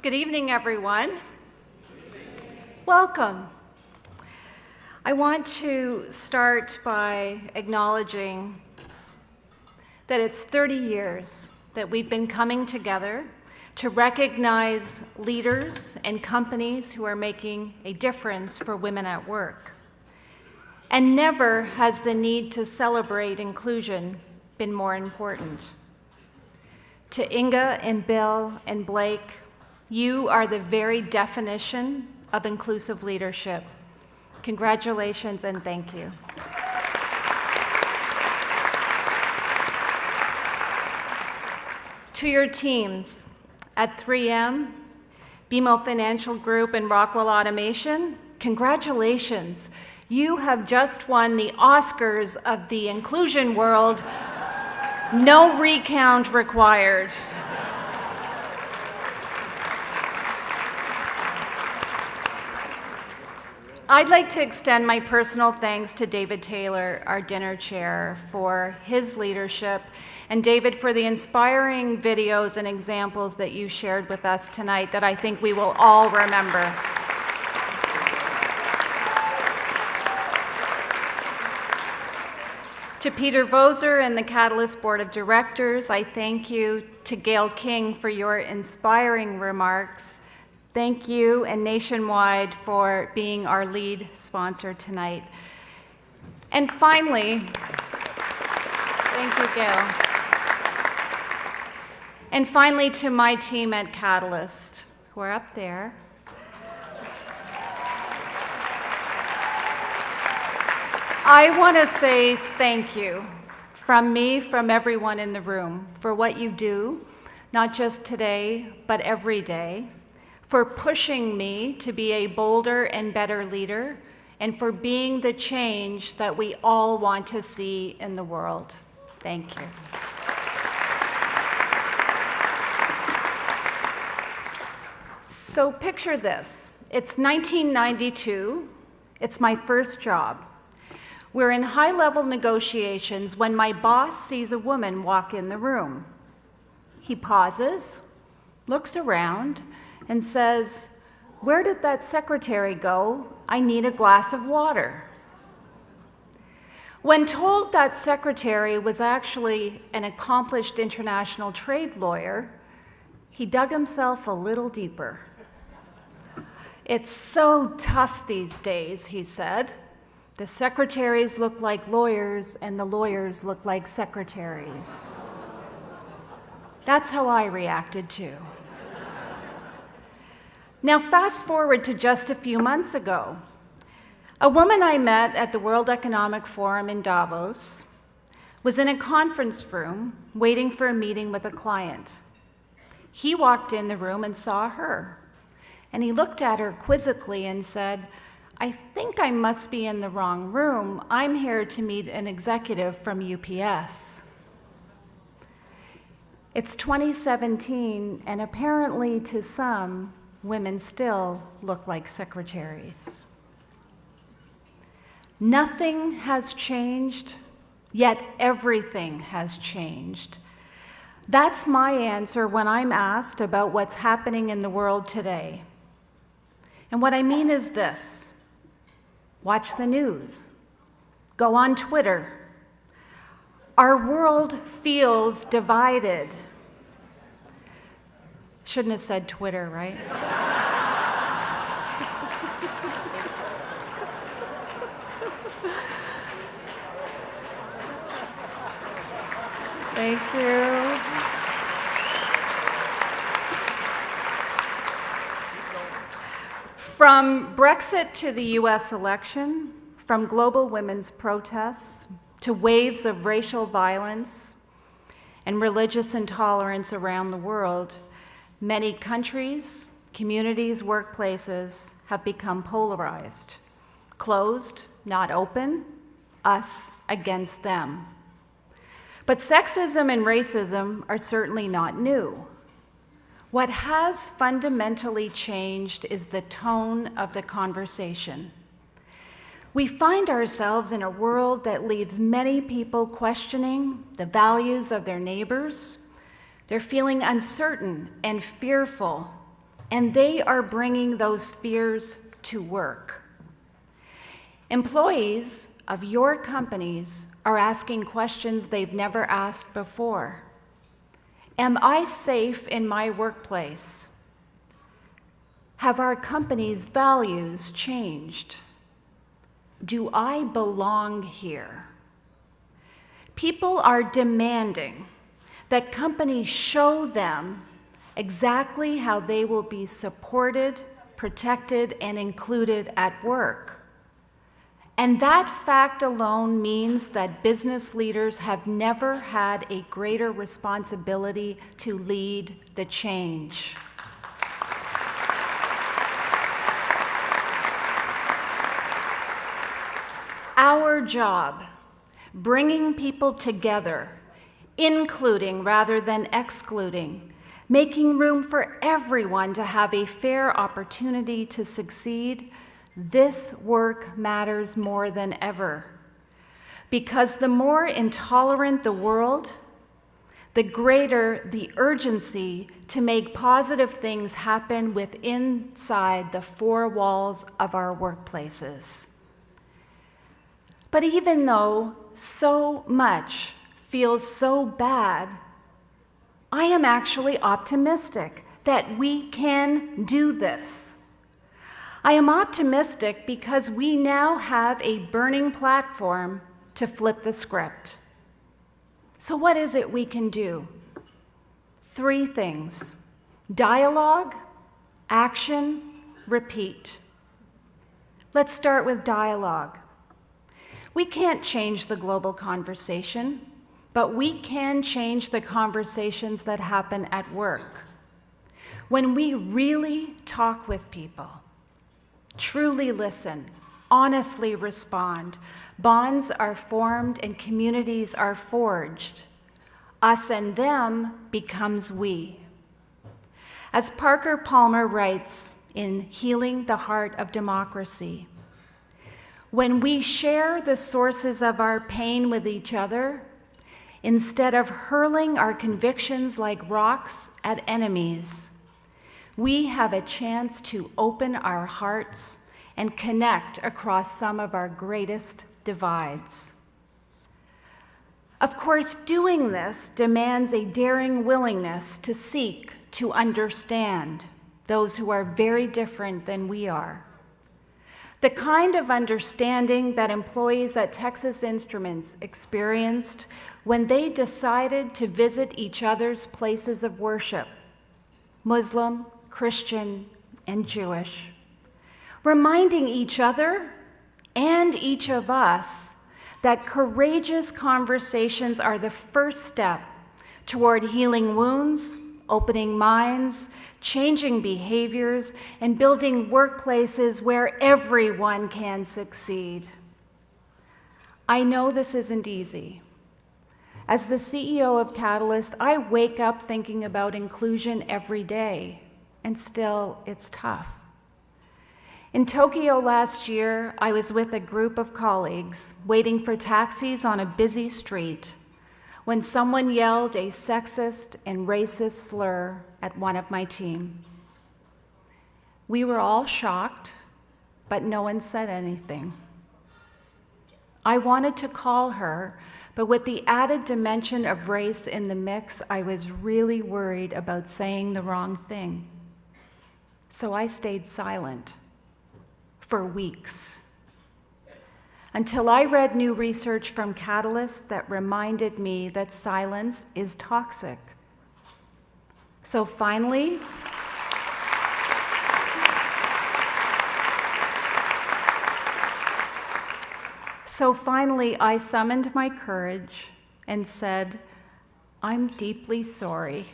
Good evening, everyone. Welcome. I want to start by acknowledging that it's 30 years that we've been coming together to recognize leaders and companies who are making a difference for women at work. And never has the need to celebrate inclusion been more important. To Inga and Bill and Blake, you are the very definition of inclusive leadership. Congratulations and thank you. To your teams at 3M, BMO Financial Group, and Rockwell Automation, congratulations. You have just won the Oscars of the inclusion world. No recount required. I'd like to extend my personal thanks to David Taylor, our dinner chair, for his leadership, and David, for the inspiring videos and examples that you shared with us tonight that I think we will all remember. To Peter Voser and the Catalyst Board of Directors, I thank you. To Gail King for your inspiring remarks. Thank you, and Nationwide for being our lead sponsor tonight. And finally, thank you, Gail. And finally, to my team at Catalyst, who are up there. I want to say thank you from me, from everyone in the room, for what you do, not just today, but every day, for pushing me to be a bolder and better leader, and for being the change that we all want to see in the world. Thank you. So picture this. It's 1992. It's my first job. We're in high-level negotiations when my boss sees a woman walk in the room. He pauses, looks around, and says, "Where did that secretary go? I need a glass of water." When told that secretary was actually an accomplished international trade lawyer, he dug himself a little deeper. "It's so tough these days," he said. "The secretaries look like lawyers, and the lawyers look like secretaries." That's how I reacted too. Now fast forward to just a few months ago. A woman I met at the World Economic Forum in Davos was in a conference room waiting for a meeting with a client. He walked in the room and saw her, and he looked at her quizzically and said, "I think I must be in the wrong room. I'm here to meet an executive from UPS." It's 2017, and apparently to some, women still look like secretaries. Nothing has changed, yet everything has changed. That's my answer when I'm asked about what's happening in the world today. And what I mean is this: watch the news, go on Twitter. Our world feels divided. Shouldn't have said Twitter, right? Thank you. From Brexit to the US election, from global women's protests to waves of racial violence and religious intolerance around the world, many countries, communities, workplaces have become polarized. Closed, not open, us against them. But sexism and racism are certainly not new. What has fundamentally changed is the tone of the conversation. We find ourselves in a world that leaves many people questioning the values of their neighbors. They're feeling uncertain and fearful and they are bringing those fears to work. Employees of your companies are asking questions they've never asked before. Am I safe in my workplace? Have our company's values changed? Do I belong here? People are demanding that companies show them exactly how they will be supported, protected, and included at work. And that fact alone means that business leaders have never had a greater responsibility to lead the change. Our job, bringing people together, including rather than excluding, making room for everyone to have a fair opportunity to succeed, this work matters more than ever. Because the more intolerant the world, the greater the urgency to make positive things happen inside the four walls of our workplaces. But even though so much feels so bad, I am actually optimistic that we can do this. I am optimistic because we now have a burning platform to flip the script. So what is it we can do? 3 things: dialogue, action, repeat. Let's start with dialogue. We can't change the global conversation, but we can change the conversations that happen at work. When we really talk with people, truly listen, honestly respond, bonds are formed and communities are forged. Us and them becomes we. As Parker Palmer writes in Healing the Heart of Democracy, when we share the sources of our pain with each other, instead of hurling our convictions like rocks at enemies, we have a chance to open our hearts and connect across some of our greatest divides. Of course, doing this demands a daring willingness to seek to understand those who are very different than we are. The kind of understanding that employees at Texas Instruments experienced when they decided to visit each other's places of worship, Muslim, Christian, and Jewish, reminding each other and each of us that courageous conversations are the first step toward healing wounds, opening minds, changing behaviors, and building workplaces where everyone can succeed. I know this isn't easy. As the CEO of Catalyst, I wake up thinking about inclusion every day, and still it's tough. In Tokyo last year, I was with a group of colleagues waiting for taxis on a busy street when someone yelled a sexist and racist slur at one of my team. We were all shocked, but no one said anything. I wanted to call her, but with the added dimension of race in the mix, I was really worried about saying the wrong thing. So I stayed silent for weeks, until I read new research from Catalyst that reminded me that silence is toxic. So finally, I summoned my courage and said, "I'm deeply sorry.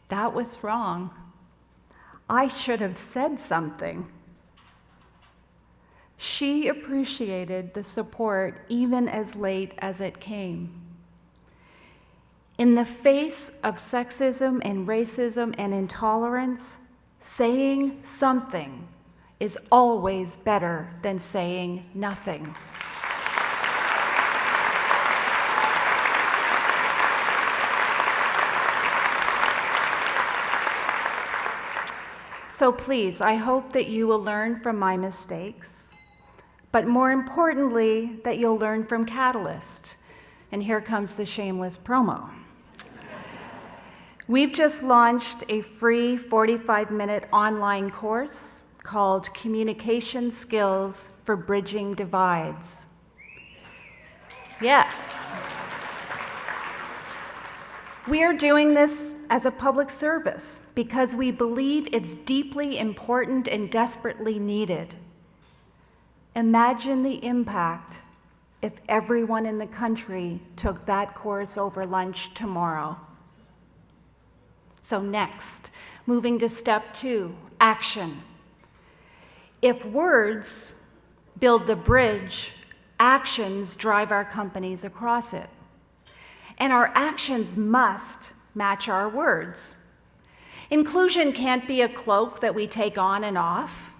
That was wrong. I should have said something." She appreciated the support even as late as it came. In the face of sexism and racism and intolerance, saying something is always better than saying nothing. So please, I hope that you will learn from my mistakes, but more importantly, that you'll learn from Catalyst. And here comes the shameless promo. We've just launched a free 45-minute online course called Communication Skills for Bridging Divides. Yes. We are doing this as a public service because we believe it's deeply important and desperately needed. Imagine the impact if everyone in the country took that course over lunch tomorrow. So next, moving to step 2, action. If words build the bridge, actions drive our companies across it. And our actions must match our words. Inclusion can't be a cloak that we take on and off.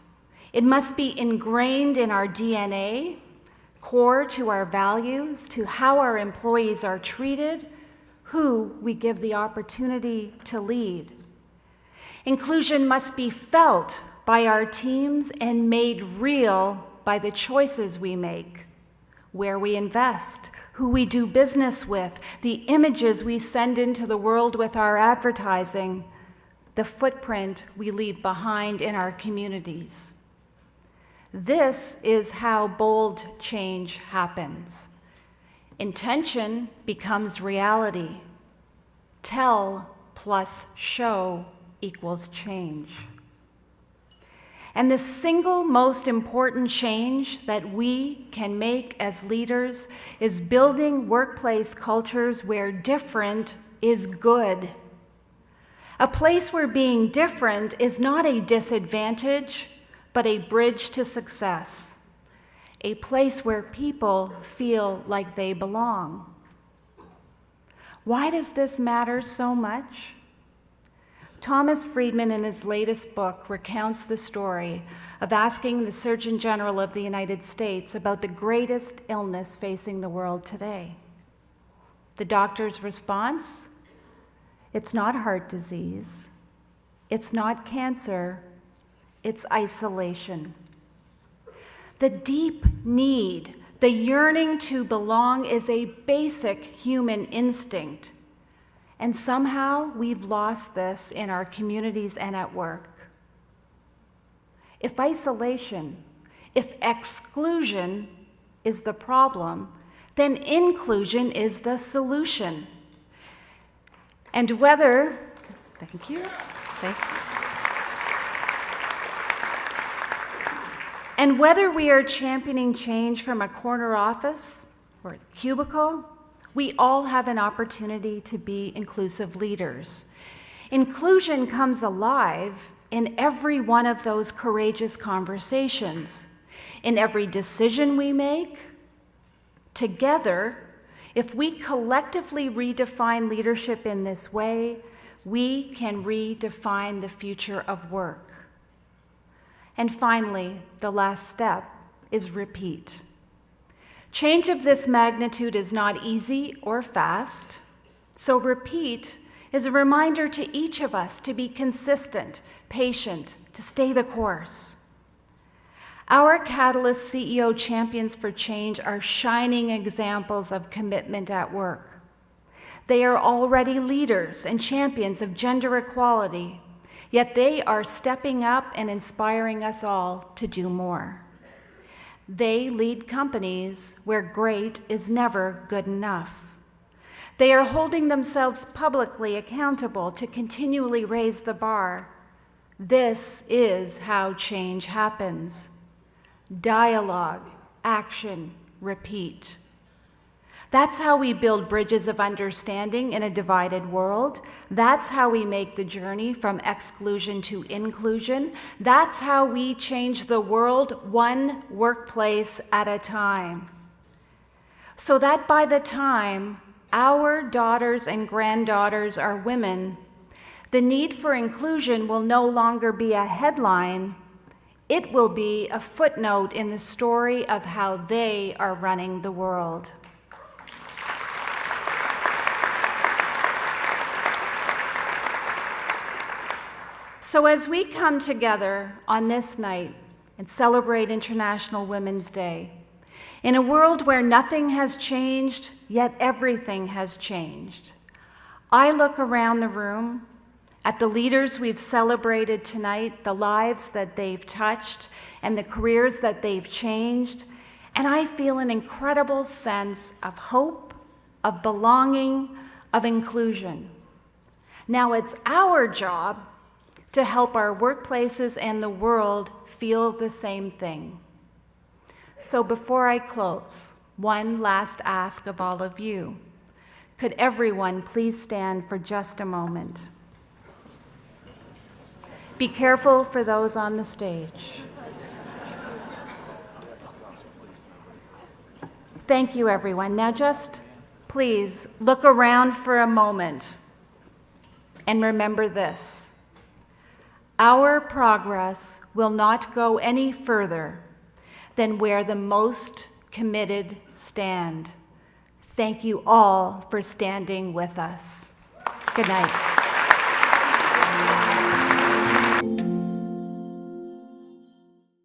It must be ingrained in our DNA, core to our values, to how our employees are treated, who we give the opportunity to lead. Inclusion must be felt by our teams and made real by the choices we make, where we invest, who we do business with, the images we send into the world with our advertising, the footprint we leave behind in our communities. This is how bold change happens. Intention becomes reality. Tell plus show equals change. And the single most important change that we can make as leaders is building workplace cultures where different is good. A place where being different is not a disadvantage, but a bridge to success. A place where people feel like they belong. Why does this matter so much? Thomas Friedman, in his latest book, recounts the story of asking the Surgeon General of the United States about the greatest illness facing the world today. The doctor's response? It's not heart disease. It's not cancer. It's isolation. The deep need, the yearning to belong is a basic human instinct. And somehow we've lost this in our communities and at work. If isolation, if exclusion is the problem, then inclusion is the solution. And whether, thank you. And whether we are championing change from a corner office or a cubicle, we all have an opportunity to be inclusive leaders. Inclusion comes alive in every one of those courageous conversations, in every decision we make. Together, if we collectively redefine leadership in this way, we can redefine the future of work. And finally, the last step is repeat. Change of this magnitude is not easy or fast, so repeat is a reminder to each of us to be consistent, patient, to stay the course. Our Catalyst CEO Champions for Change are shining examples of commitment at work. They are already leaders and champions of gender equality, yet they are stepping up and inspiring us all to do more. They lead companies where great is never good enough. They are holding themselves publicly accountable to continually raise the bar. This is how change happens. Dialogue, action, repeat. That's how we build bridges of understanding in a divided world. That's how we make the journey from exclusion to inclusion. That's how we change the world one workplace at a time. So that by the time our daughters and granddaughters are women, the need for inclusion will no longer be a headline. It will be a footnote in the story of how they are running the world. So as we come together on this night and celebrate International Women's Day, in a world where nothing has changed, yet everything has changed, I look around the room at the leaders we've celebrated tonight, the lives that they've touched, and the careers that they've changed, and I feel an incredible sense of hope, of belonging, of inclusion. Now it's our job to help our workplaces and the world feel the same thing. So before I close, one last ask of all of you. Could everyone please stand for just a moment? Be careful for those on the stage. Thank you, everyone. Now just please look around for a moment and remember this. Our progress will not go any further than where the most committed stand. Thank you all for standing with us. Good night.